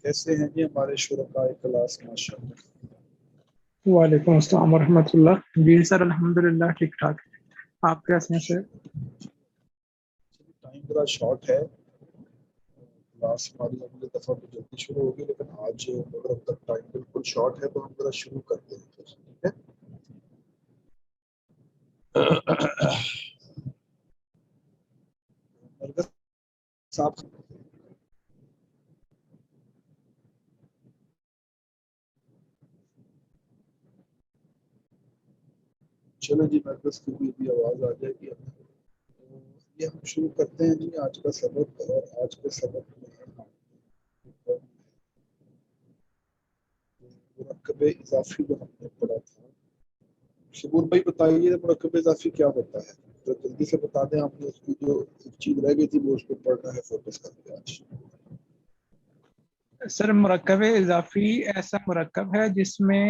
कैसे हैं जी हमारे शुरकाए क्लास माशाअल्लाह। वालेकुम अस्सलाम वरहमतुल्लाह। जी सर अल्हम्दुलिल्लाह ठीक ठाक। आप कैसे हैं सर? टाइम बड़ा शॉर्ट है, क्लास हमारी अगली दफ़ा तो जल्दी शुरू होगी, लेकिन आज अगर अब तक टाइम बिल्कुल शॉर्ट है तो हम जरा शुरू करते हैं फिर, ठीक है। नरगिस साहब, चलो जी, नरगिस की भी आवाज़ आ जाएगी अब। तो ये हम शुरू करते हैं जी आज का सबक, और आज के सबक में मुरक्कबे इजाफी जो हमने पढ़ा था। शबूर भाई बताइए मुरक्कबे इजाफी क्या होता है, तो जल्दी से बता दें। हमने उसकी जो एक चीज रह गई थी वो उसको पढ़ना है फोकस करके आज। सर मुरक्कबे इजाफी ऐसा मुरक्कब है जिसमें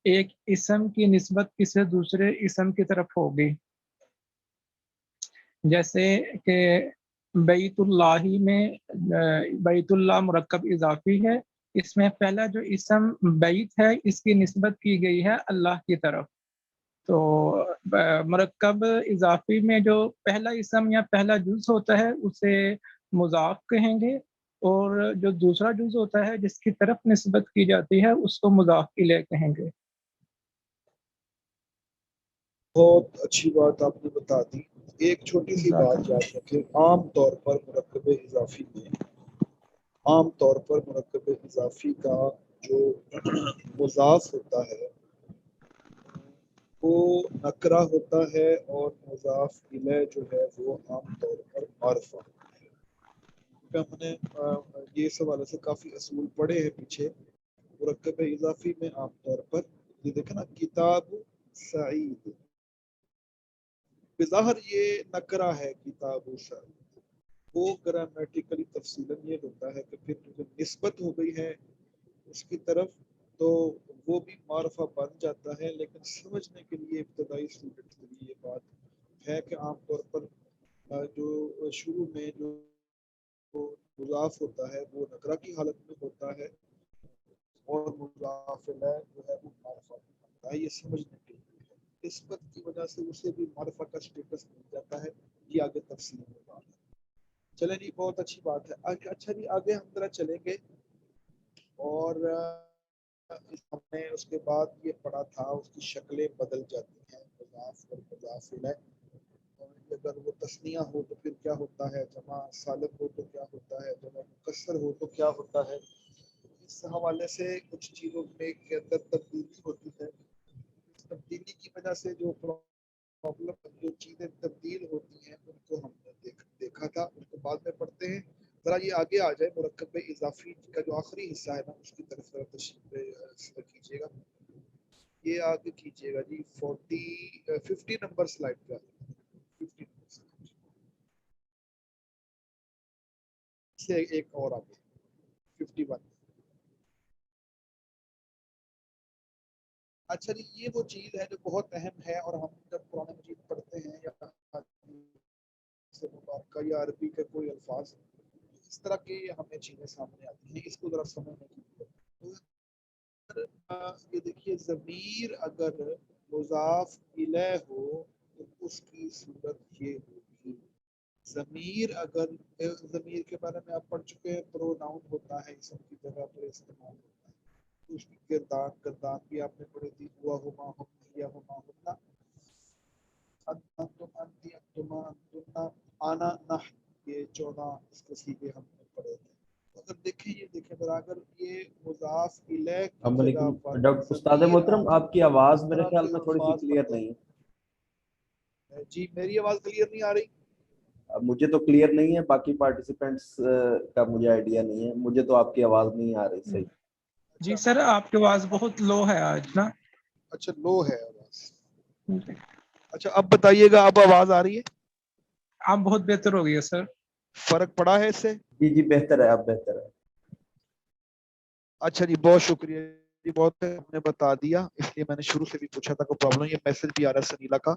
एक इसम की निस्बत किसी दूसरे इसम की तरफ होगी। जैसे कि बैतुल्लाही में बैतुल्लाह मुरक्कब इजाफी है। इसमें पहला जो इसम बैत है इसकी निस्बत की गई है अल्लाह की तरफ। तो मुरक्कब इजाफी में जो पहला इसम या पहला जुज होता है उसे मुजाफ कहेंगे, और जो दूसरा जुज होता है जिसकी तरफ निस्बत की जाती है उसको मुजाफ इलैह कहेंगे। बहुत अच्छी बात आपने बता दी। एक छोटी सी बात याद रखें, आम तौर पर मुरक्कबे इजाफी में आम तौर पर मुरक्कबे इजाफी का जो मुजाफ होता है वो नकरा होता है, और मुजाफ इलैह जो है वो आम तौर पर मारफा। हमने ये इस हवाले से काफ़ी असूल पढ़े हैं पीछे। मुरक्कब इजाफी में आमतौर पर ये देखें ना, किताब सईद, बिज़ाहिर ये नकरा है किताब सईद, वो ग्रामेटिकली तफसीलन ये होता है कि फिर जो निस्बत हो गई है उसकी तरफ तो वो भी मारफा बन जाता है। लेकिन समझने के लिए इब्तदाई स्टूडेंट्स के लिए ये बात है कि आमतौर पर जो शुरू में जो मुजाफ होता है वो नकरा की हालत में होता है, और मुजाफ इलैह जो है वो मारफा बनता है। ये समझने के लिए निस्बत की वजह से उसे भी मारफा का स्टेटस मिल जाता है। ये आगे तफसील में बात है। चले जी, बहुत अच्छी बात है। अच्छा जी, आगे हम जरा चलेंगे, और हमने उसके बाद ये पढ़ा था उसकी शक्लें बदल जाती हैं, मुजाफ और मुजाफ इलैह। और अगर वो तस्निया हो तो फिर क्या होता है, जमा सालिम हो तो क्या होता है, जमा मुकस्सर हो तो क्या होता है। इस हवाले से कुछ चीज़ों में के अंदर तब्दीली होती है। इस तब्दीली की वजह से जो प्रॉब्लम, जो चीज़ें तब्दील होती हैं उनको हमने देखा था, उसको बाद में पढ़ते हैं। ज़रा ये आगे आ जाए, मुरक्कब इजाफी का जो आखिरी हिस्सा है ना उसकी तरफ ज़रा तशरीफ कीजिएगा। ये आगे कीजिएगा जी, 50 नंबर स्लाइड पे 50 से एक और आगे 51। अच्छा जी, ये वो चीज़ है जो बहुत अहम है, और हम जब कुरान मजीद पढ़ते हैं या से मुबारका या अरबी के कोई अल्फाज, इस तरह की हमें चीज़ें सामने आती हैं, इसको ज़रा समझने की जरूरत है। ये देखिए, ज़मीर अगर मुज़ाफ इलैह हो तो उसकी सूरत ये होगी। ज़मीर अगर, ज़मीर के बारे में आप पढ़ चुके हैं, प्रोनाउन होता है, इसम की जगह पर इस्तेमाल होता है। तो उसकी किरदार किरदार भी आपने पढ़ी थी, हुआ हुमा हुम या हुमा हुन्ना, अंतुम अंती अंतुमा अंतुन्ना, आना नह, ये 14 इसके सीधे हमने पढ़े थे। अगर देखें, ये देखें बराबर, ये मुजाफ इलैह की जगह पर डॉक्टर उस्ताद मोहतरम, आपकी आवाज मेरे ख्याल में थोड़ी सी क्लियर नहीं है जी। मेरी आवाज क्लियर नहीं आ रही? मुझे तो क्लियर नहीं है, बाकी पार्टिसिपेंट्स का मुझे आइडिया नहीं है। मुझे तो आपकी आवाज नहीं आ रही सही। जी सर, आपकी आवाज बहुत लो है आज ना। अच्छा, लो है आवाज। अच्छा, अब बताइएगा, अब आवाज आ रही है? आप बहुत बेहतर हो गई है सर। फर्क पड़ा है इससे? जी जी, बेहतर है, अब बेहतर है। अच्छा जी, बहुत शुक्रिया जी, बहुत हमने बता दिया, इसलिए मैंने शुरू से भी पूछा था कोई प्रॉब्लम। ये मैसेज भी आ रहा है सनीला का,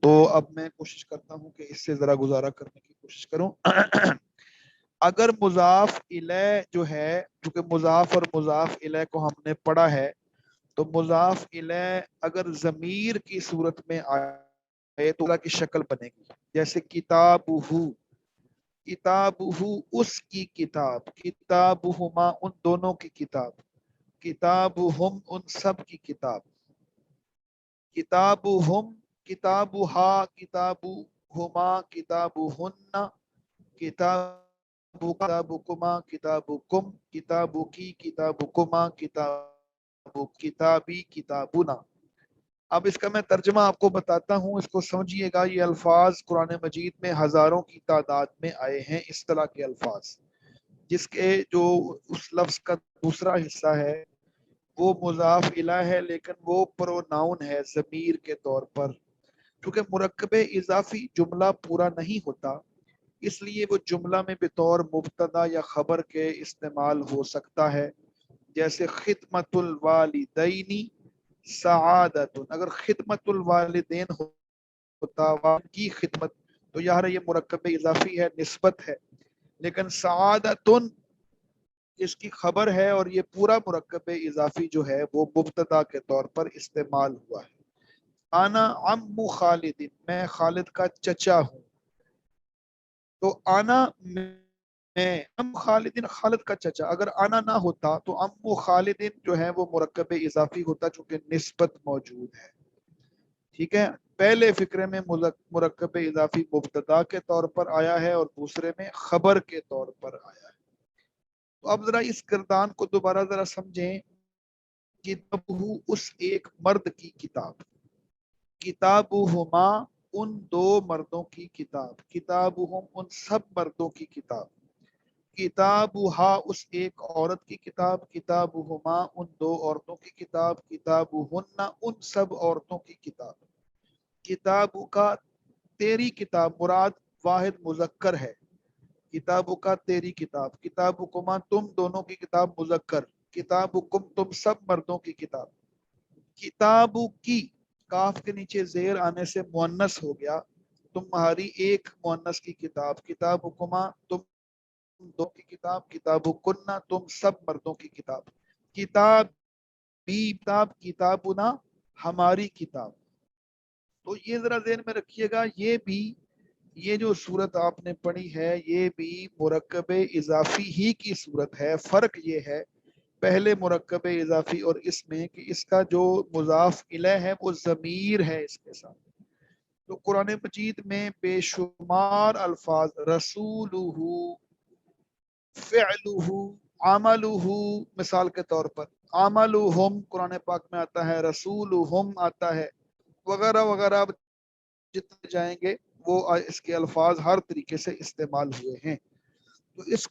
तो अब मैं कोशिश करता हूँ कि इससे जरा गुजारा करने की कोशिश करूँ। اگر مضاف الیہ جو ہے، کیونکہ مضاف اور مضاف الیہ کو ہم نے پڑھا ہے، تو مضاف الیہ اگر ضمیر کی صورت میں آئے تو کی شکل بنے گی، جیسے کتابہ، کتابہ اس کی کتاب، کتابہما ان دونوں کی کتاب، کتابہم ان سب کی کتاب، کتابہم، کتابہا، کتابہما، کتابہن، کتابکما، کتابکم، کتابکی، کتابکما، کتابی، کتابنا۔ اب اس کا میں ترجمہ آپ کو بتاتا ہوں، اس کو سمجھیے گا۔ یہ الفاظ قرآن مجید میں ہزاروں کی تعداد میں آئے ہیں، اس طرح کے الفاظ، جس کے جو اس لفظ کا دوسرا حصہ ہے وہ مضاف الیہ ہے، لیکن وہ پروناؤن ہے ضمیر کے طور پر۔ کیونکہ مرکب اضافی جملہ پورا نہیں ہوتا، اس لیے وہ جملہ میں بطور مبتدا یا خبر کے استعمال ہو سکتا ہے، جیسے خدمت الوالدین سعادت۔ اگر خدمت الوالدین ہوتا کی خدمت تو یار یہ مرکب اضافی ہے، نسبت ہے، لیکن سعادت اس کی خبر ہے، اور یہ پورا مرکب اضافی جو ہے وہ مبتدا کے طور پر استعمال ہوا ہے۔ انا عم خالد، میں خالد کا چچا ہوں، تو انا میں ام خالدین، خالد کا چچا، اگر انا نہ ہوتا تو ام خالدین جو ہے وہ مرکب اضافی ہوتا، چونکہ نسبت موجود ہے۔ ٹھیک ہے، پہلے فقرے میں مرکب اضافی مبتدا کے طور پر آیا ہے اور دوسرے میں خبر کے طور پر آیا ہے۔ تو اب ذرا اس گردان کو دوبارہ ذرا سمجھیں۔ کتابہ اس ایک مرد کی کتاب، کتابہما ان دو مردوں کی کتاب، کتابہم ان سب مردوں کی کتاب، کتابہا اس ایک عورت کی کتاب، کتابہما ان دو عورتوں کی کتاب، کتابہن ان سب عورتوں کی کتاب، کتابوں کا تیری کتاب، مراد واحد مذکر ہے، کتابوں کا تیری کتاب، کتابکما تم دونوں کی کتاب مذکر، کتابکم تم سب مردوں کی کتاب، کتابو کی کاف کے نیچے زیر آنے سے مؤنث ہو گیا، تمہاری ایک مؤنث کی کتاب، کتابکما تم دو کی کتاب، کتابکن تم سب مردوں کی کتاب، کتاب بھی کتاب، کتابنا ہماری کتاب۔ تو یہ ذرا ذہن میں رکھیے گا، یہ بھی یہ جو صورت آپ نے پڑھی ہے یہ بھی مرکب اضافی ہی کی صورت ہے۔ فرق یہ ہے پہلے مرکب اضافی اور اس میں کہ اس کا جو مضاف الیہ ہے وہ ضمیر ہے اس کے ساتھ۔ تو قرآن مجید میں بے شمار الفاظ، رسولہ، فعلہ، عملہ، مثال کے طور پر عملہم قرآن پاک میں آتا ہے، رسولہم آتا ہے، وغیرہ وغیرہ جتنے جائیں گے وہ اس کے الفاظ ہر طریقے سے استعمال ہوئے ہیں۔ تو اس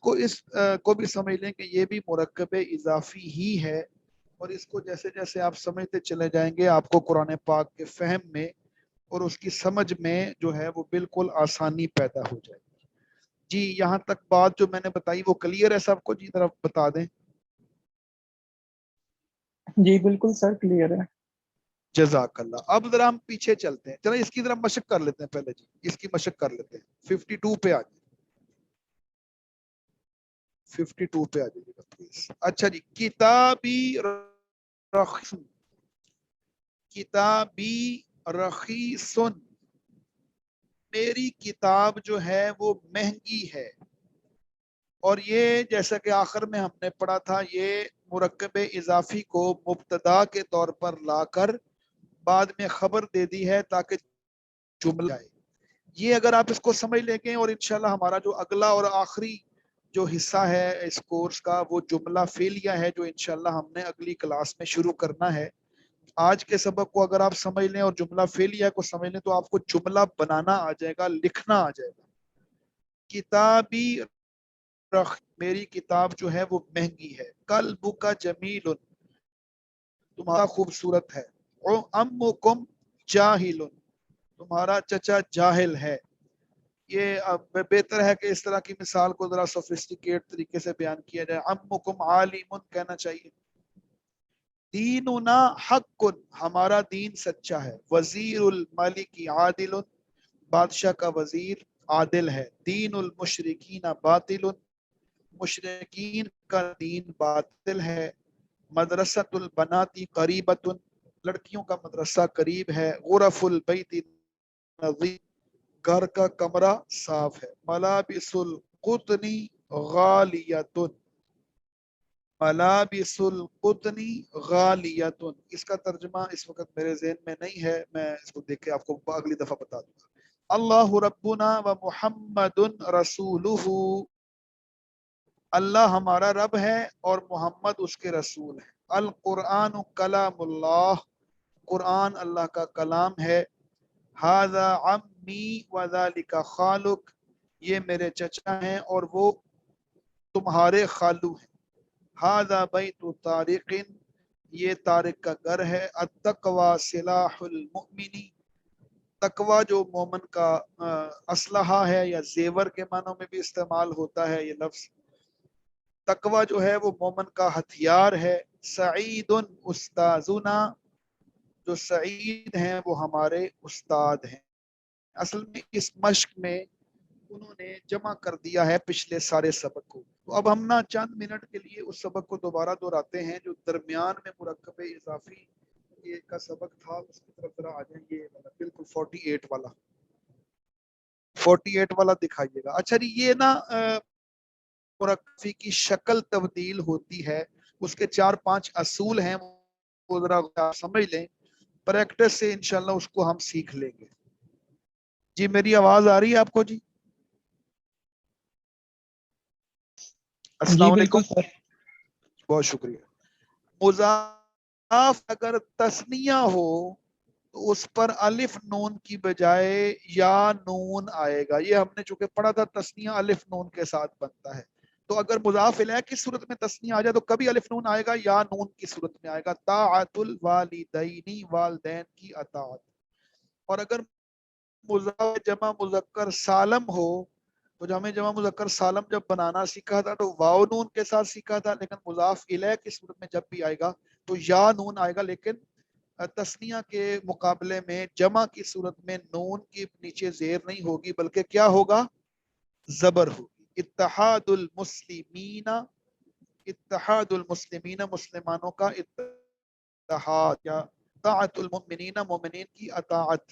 کو بھی سمجھ لیں کہ یہ بھی مرکب اضافی ہی ہے، اور اس کو جیسے جیسے آپ سمجھتے چلے جائیں گے آپ کو قرآن پاک کے فہم میں اور اس کی سمجھ میں جو ہے وہ بالکل آسانی پیدا ہو جائے گی۔ جی یہاں تک بات جو میں نے بتائی وہ کلیئر ہے سب کو؟ جی طرف بتا دیں۔ جی بالکل سر، کلیئر ہے۔ جزاک اللہ۔ اب ذرا ہم پیچھے چلتے ہیں، چلیں اس کی ذرا مشق کر لیتے ہیں پہلے، جی اس کی مشق کر لیتے ہیں۔ 52 پہ آ جائیں، 52 پہ آ جائیے گا پلیز۔ اچھا جی، کتابی رخیص، کتابی رخیصن، میری کتاب جو ہے وہ مہنگی ہے، اور یہ جیسا کہ آخر میں ہم نے پڑھا تھا، یہ مرکب اضافی کو مبتدا کے طور پر لا کر بعد میں خبر دے دی ہے تاکہ جملہ آئے۔ یہ اگر آپ اس کو سمجھ لیں گے، اور انشاءاللہ ہمارا جو اگلا اور آخری جو حصہ ہے اس کورس کا وہ جملہ فعلیہ ہے، جو انشاءاللہ ہم نے اگلی کلاس میں شروع کرنا ہے۔ آج کے سبق کو اگر آپ سمجھ لیں اور جملہ فعلیہ کو سمجھ لیں تو آپ کو جملہ بنانا آ جائے گا، لکھنا آ جائے گا۔ کتابی میری کتاب جو ہے وہ مہنگی ہے، قلبک جمیل، تمہارا خوبصورت ہے، امکم جاہل، تمہارا چچا جاہل ہے۔ یہ بہتر ہے کہ اس طرح کی مثال کو ذرا سوفسٹیکیٹ طریقے سے بیان کیا جائے، امکم عالم کہنا چاہیے۔ دیننا حق، ہمارا دین سچا ہے، وزیر الملک عادل، بادشاہ کا وزیر عادل ہے، دین المشرکین باطل، मुशरिकीन का दीन बातिल है। मदरसतुल बनाती करीबतुन, लड़कियों का मदरसा करीब है। गुरफुल बैती नज़ीफ, घर का कमरा साफ है। मलाबिसुल कुतनी गालियतुन, मलाबिसुल कुतनी गालियतुन, इसका तर्जुमा इस वक्त मेरे ज़हन में नहीं है, मैं इसको देख के आपको अगली दफा बता दूंगा। अल्लाहु रब्बुना व मुहम्मदुन रसूलुहु, अल्लाह हमारा रब है और मोहम्मद उसके रसूल है। अल कुरान कलामुल्लाह, कुरान अल्लाह का कलाम है। हाजा अम्मी व ज़ालिका खालुक, ये मेरे चचा हैं और वो तुम्हारे खालू हैं। हाजा बैतु तारिकिन, ये तारिक का घर है। अत्तक़वा सिलाहुल मुमिनी, तकवा जो मोमन का असलहा है या जेवर के मानों में भी इस्तेमाल होता है ये लफ्ज। तकवा जो है वो मोमन का हथियार है। सईदुन उस्ताजुना, जो सईद हैं वो हमारे उस्ताद हैं। असल में इस मश्क में उन्होंने जमा कर दिया है पिछले सारे सबक को। तो अब हम ना चंद मिनट के लिए उस सबक को दोबारा दोहराते हैं जो दरमियान में मुरक्कब इजाफी का सबक था, उसकी तरफ जरा आ जाए। ये वाला बिल्कुल 48 वाला, 48 वाला दिखाइएगा। अच्छा जी, ये ना मुरक्कबी की शक्ल तब्दील होती है, उसके 4-5 असूल हैं, वो जरा समझ लें। प्रैक्टिस से इंशाल्लाह उसको हम सीख लेंगे। जी मेरी आवाज आ रही है आपको? जी अस्सलाम वालेकुम, बहुत शुक्रिया। मुज़ाफ अगर तस्निया हो तो उस पर अलिफ नून की बजाय या नून आएगा। ये हमने चूंकि पढ़ा था, तस्निया अलिफ नून के साथ बनता है। तो अगर मुज़ाफ इलैह की सूरत में तस्निया आ जाए तो कभी अलिफ नून आएगा या नून की सूरत में आएगा। ताअतुल वालिदैनी, वालिदैन की अताअत। और अगर मुज़ाफ जमा मुज़क्कर सालम हो तो हमें जमा मुज़क्कर सालम जब बनाना सीखा था तो वाव नून के साथ सीखा था, लेकिन मुज़ाफ इलैह की सूरत में जब भी आएगा तो या नून आएगा। लेकिन तस्निया के मुकाबले में जमा की सूरत में नून की नीचे जेर नहीं होगी, बल्कि क्या होगा? जबर होगी। इत्तहादुल मुस्लिमीना, इत्तहादुल मुस्लिमीना, मुसलमानों का इत्तहाद, या ताअतुल मुमिनीना, मोमिनीन की अताअत।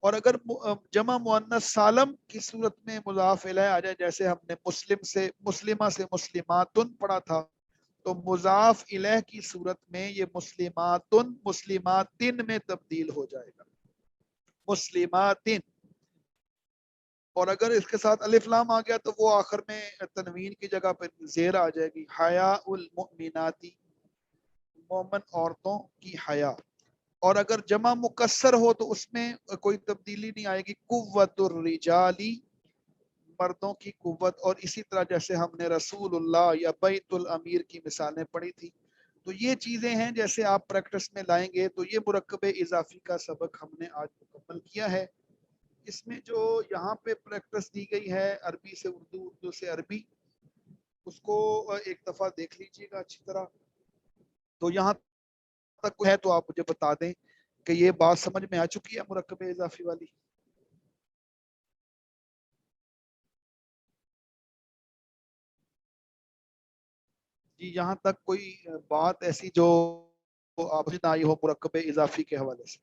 और अगर जमा मुअन्नस सालम की सूरत में मुज़ाफ इलैह आ जाए, जैसे हमने मुस्लिम से मुस्लिमा से मुस्लिमातुन पढ़ा था, तो मुज़ाफ इलैह की सूरत में ये मुस्लिमातुन मुस्लिमातिन में तब्दील हो जाएगा, मुस्लिमातिन। और अगर इसके साथ अलिफ लाम आ गया तो वो आखिर में तनवीन की जगह पर जेर आ जाएगी। हयाउल मुमिनाती, मोमन औरतों की हया। और अगर जमा मुकस्सर हो तो उसमें कोई तब्दीली नहीं आएगी। कुव्वतुर रिजाली, मर्दों की कुव्वत। और इसी तरह जैसे हमने रसूलुल्लाह या बैतुल अमीर की मिसालें पढ़ी थी। तो ये चीजें हैं, जैसे आप प्रैक्टिस में लाएंगे तो ये मुरक्कब इजाफी का सबक हमने आज मुकम्मल किया है। इसमें जो यहाँ पे प्रैक्टिस दी गई है अरबी से उर्दू, उर्दू से अरबी, उसको एक दफा देख लीजिएगा अच्छी तरह। तो यहाँ तक है तो आप मुझे बता दें कि ये बात समझ में आ चुकी है मुरक्कब इजाफी वाली। जी यहाँ तक कोई बात ऐसी जो आप ना आई हो मुरक्कब इजाफी के हवाले से?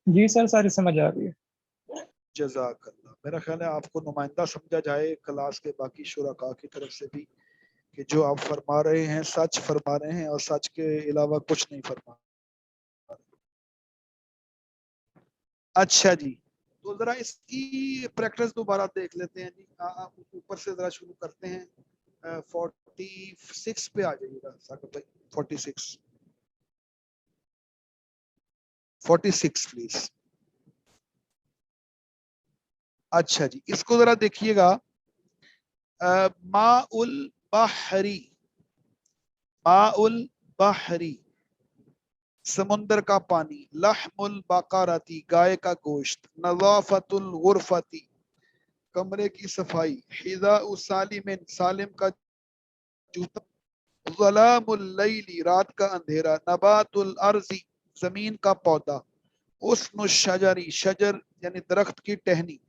जी सर, सारी समझ आ रही है। जज़ाकल्लाह। मेरा ख्याल है आपको नुमाइंदा समझा जाए क्लास के बाकी शुरका की तरफ से भी कि जो आप फरमा रहे हैं सच फरमा रहे हैं और सच के अलावा कुछ नहीं फरमा रहे। अच्छा जी, तो जरा इसकी प्रैक्टिस दोबारा देख लेते हैं जी। ऊपर से जरा शुरू करते हैं। 46 पे आ जाइएगा साकिब भाई। 46 प्लीज। अच्छा जी, इसको जरा देखिएगा। माउल बहरी, माउल बहरी, समुंदर का पानी। लहमुल बकरती, गाय का गोश्त। नज़ाफतुल गुरफती, कमरे की सफाई। हिज़ाउ सालिमिन, सालिम का जूता। ज़लामुल लैली, रात का अंधेरा। नबातुल अर्ज़ी, जमीन का पौधा। उस्नुश शजरी, शजर यानी दरख्त की टहनी।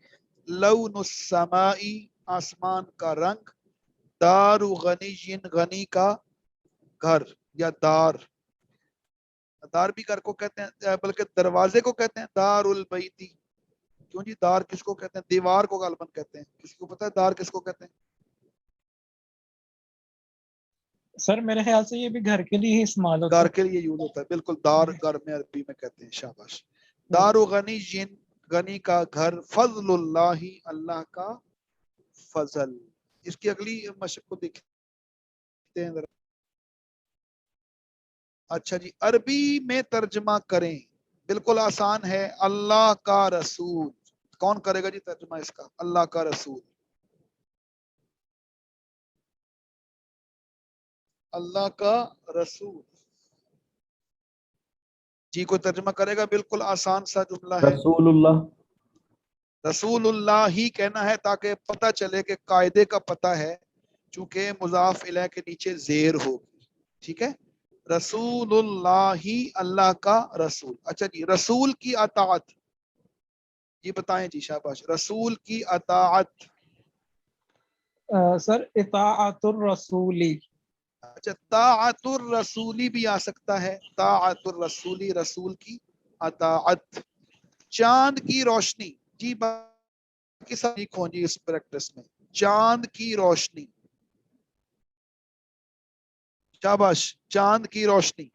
लौन समाई आसमान का रंग, दारु गनीयिन गनी का घर या दार, दार भी घर को कहते हैं, बल्कि दरवाजे को कहते हैं दारुल बैती। क्यों जी, दार किसको कहते हैं? दीवार को गालबन कहते हैं। किसको पता है दार किसको कहते हैं? सर मेरे ख्याल से ये भी घर के लिए ही इस्तेमाल होता घर है। के लिए यूज होता है, बिल्कुल। दार घर में अरबी में कहते हैं। शाबाश। दारु गनी जिन, गनी का घर, फजलुल्लाही अल्लाह का फजल। इसकी अगली मशक को देखते हैं जरा। अच्छा जी, अरबी में तर्जमा करें, बिल्कुल आसान है। अल्लाह का रसूल। कौन करेगा जी तर्जमा इसका? अल्लाह का रसूल, अल्लाह का रसूल। जी कोई तर्जमा करेगा? बिल्कुल आसान सा जुमला है। रसूलुल्लाह। रसूलुल्लाह ही कहना है ताकि पता चले कि कायदे का पता है, चूंकि मुजाफ इलैह के नीचे जेर होगी। ठीक है, रसूलुल्लाह ही अल्लाह का रसूल। अच्छा जी, रसूल की अताअत, ये बताएं जी। शाबाश। रसूल की अताअत। सर इताअतुर रसूली। अच्छा, ताअतुर रसूली भी आ सकता है। ताअतुर रसूली, रसूल की अताअत। चांद की रोशनी, जी बाकी सब ठीक हो जी इस प्रैक्टिस में। चांद की रोशनी, शाबाश। चांद की रोशनी,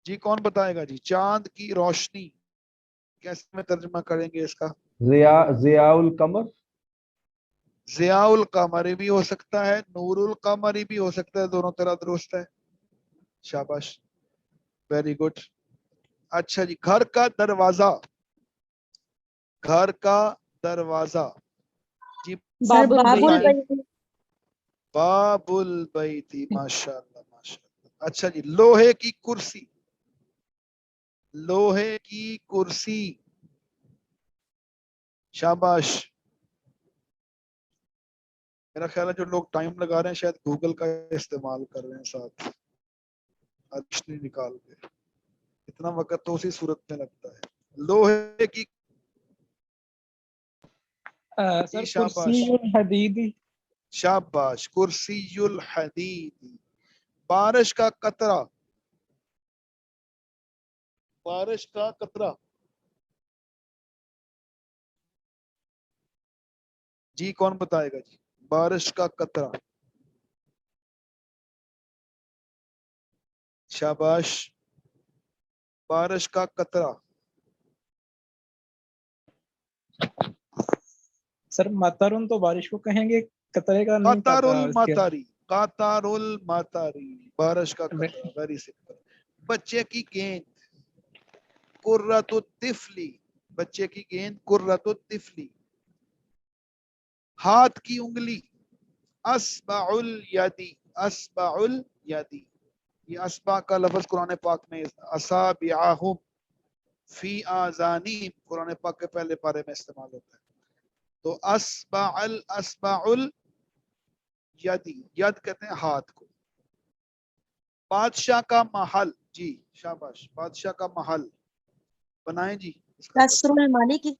जी कौन बताएगा जी? चांद की रोशनी कैसे में तर्जमा करेंगे इसका? ज़ियाउल कमर। ज़ियाउल कमरी भी हो सकता है, नूरुल कमरी भी हो सकता है, दोनों तरह दुरुस्त है। शाबाश, वेरी गुड। अच्छा जी, घर का दरवाजा, घर का दरवाजा, जी सर बाबुल बताएं। बैती। बाबुल बैती, माशाअल्लाह माशाअल्लाह। अच्छा जी, लोहे की कुर्सी, लोहे की कुर्सी, शाबाश। मेरा ख्याल है जो लोग टाइम लगा रहे हैं शायद गूगल का इस्तेमाल कर रहे हैं साथ, डिक्शनरी निकाल के। इतना वक्त तो उसी सूरत में लगता है। लोहे की, सर शाबाश कुर्सीयुल हदीदी। शाबाश, कुर्सीयुल हदीद। बारिश का कतरा, बारिश का कतरा, जी कौन बताएगा जी? बारिश का कतरा, शाबाश। बारिश का कतरा, सर मतरुन तो बारिश को कहेंगे, कतरे का नहीं पता कातारुल इसके। मातारी, कातारुल मातारी, बारिश का कतरा, वेरी सिंपल। बच्चे की गेंद, कुर्रतुत तिफली, बच्चे की गेंद कुर्रतुत तिफली। हाथ की उंगली, अस्बाउल यदी, अस्बाउल यदी। ये अस्बा का लफ्ज कुरान पाक में असाबिआहुम फी आजानीम, कुरान पाक के पहले पारे में इस्तेमाल होता है। तो अस्बाउल यदी, यद कहते हैं हाथ को। बादशाह का महल, जी शाबाश। बादशाह का महल बनाएं जी इसका तर्जुमा। कसरुल मालिकी।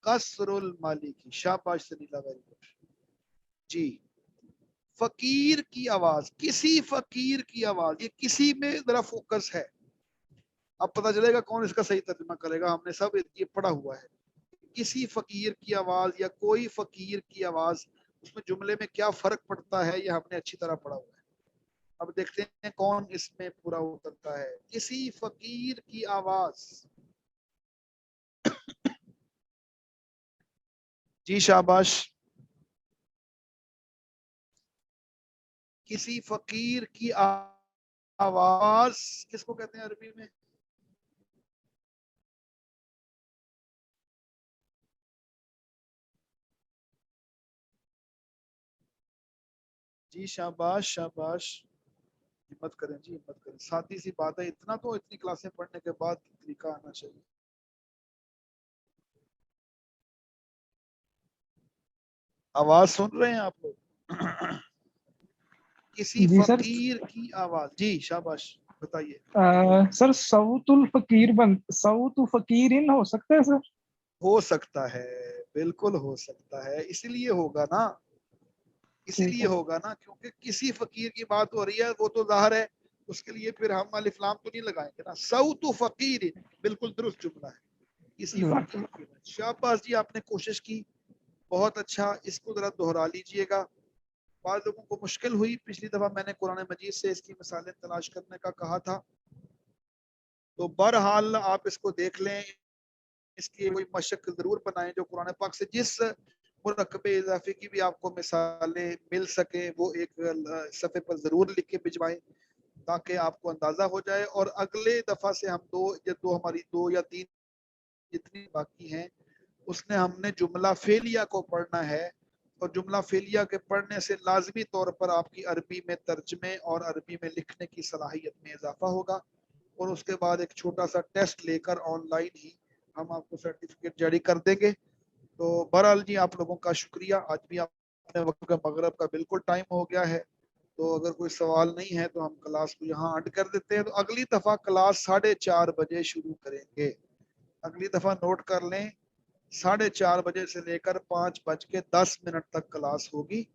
कसरुल मालिकी, शाबाश सलीला, वेरी गुड जी। फकीर की आवाज, किसी फकीर की आवाज, ये किसी में जरा फोकस है। अब पता चलेगा कौन इसका सही तर्जुमा करेगा। हमने सब ये पढ़ा हुआ है। किसी फकीर की आवाज या कोई फकीर की आवाज, उसमें जुमले में क्या फर्क पड़ता है ये हमने अच्छी तरह पढ़ा हुआ है। अब देखते हैं कौन इसमें पूरा उतरता है। किसी फकीर की आवाज, जी शाबाश। किसी फकीर की आवाज किसको कहते हैं अरबी में? जी शाबाश शाबाश, हिम्मत करें जी, हिम्मत करें। सादी सी बात है, इतना तो इतनी क्लासें पढ़ने के बाद तरीका आना चाहिए। आवाज सुन रहे हैं आप लोग? किसी जी सर। फकीर की आवाज। जी शाबाश, बताइए। सर सऊतुल फकीरिन हो सकता है सर? हो सकता है, बिल्कुल हो सकता है, इसीलिए होगा ना, ठीक इसीलिए है। होगा ना, क्योंकि किसी फकीर की बात हो रही है, वो तो जाहिर है, उसके लिए फिर हम अलिफ लाम तो नहीं लगाएंगे ना। सऊतु फकीर, बिल्कुल दुरुस्त जुमला है, किसी फकीर की। शाबाश जी, आपने कोशिश की, बहुत अच्छा। इसको जरा दोहरा लीजिएगा। बाद लोगों को मुश्किल हुई, पिछली दफा मैंने कुरान मजीद से इसकी मिसालें तलाश करने का कहा था, तो बहरहाल आप इसको देख लें, इसकी कोई मशक जरूर बनाएं जो कुरान पाक से जिस मुरकबे इजाफे की भी आपको मिसालें मिल सके, वो एक सफ़े पर जरूर लिख के भिजवाएं ताकि आपको अंदाजा हो जाए। और अगले दफा से हम हमारी दो या तीन जितनी बाकी हैं, उसने हमने जुमला फेलिया को पढ़ना है, और जुमला फेलिया के पढ़ने से लाजमी तौर पर आपकी अरबी में तर्जमे और अरबी में लिखने की सलाहियत में इजाफा होगा। और उसके बाद एक छोटा सा टेस्ट लेकर ऑनलाइन ही हम आपको सर्टिफिकेट जारी कर देंगे। तो बहरहाल जी, आप लोगों का शुक्रिया। आज भी आपने वक्त का मगरब का बिल्कुल टाइम हो गया है, तो अगर कोई सवाल नहीं है तो हम क्लास को यहाँ एंड कर देते हैं। तो अगली दफा क्लास 4:30 बजे शुरू करेंगे। अगली दफा नोट कर लें, 4:30 बजे से लेकर 5:10 तक क्लास होगी।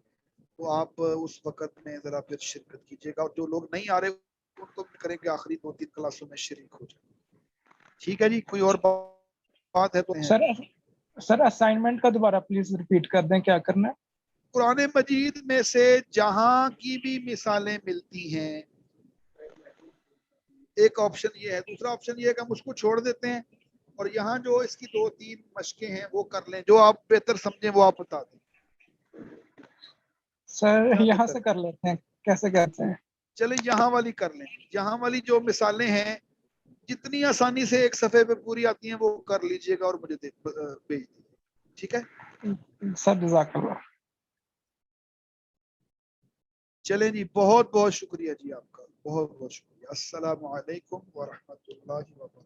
तो आप उस वक्त में जरा फिर शिरकत कीजिएगा, और जो लोग नहीं आ रहे उनको भी करेंगे आखिरी 2-3 क्लासों में शरीक हो जाए। ठीक है जी, कोई और बात है तो है। सर असाइनमेंट का दोबारा प्लीज रिपीट कर दें, क्या करना है? कुरान मजीद में से जहां की भी मिसालें मिलती हैं, एक ऑप्शन ये है, दूसरा ऑप्शन ये है कि हम उसको छोड़ देते हैं और यहाँ जो इसकी 2-3 मशकें हैं वो कर लें, जो आप बेहतर समझें वो आप बता दें। सर क्या यहाँ बेहतर से है? कर लेते हैं, कैसे करते हैं? चले यहाँ वाली कर लें। यहाँ वाली जो मिसालें हैं, जितनी आसानी से एक सफ़े पे पूरी आती हैं वो कर लीजिएगा और मुझे भेज दीजिए। ठीक है, सर जज़ाकल्लाह। चलें जी, बहुत बहुत शुक्रिया जी आपका, बहुत बहुत शुक्रिया। अस्सलामु अलैकुम व रहमतुल्लाहि व बरकातहू।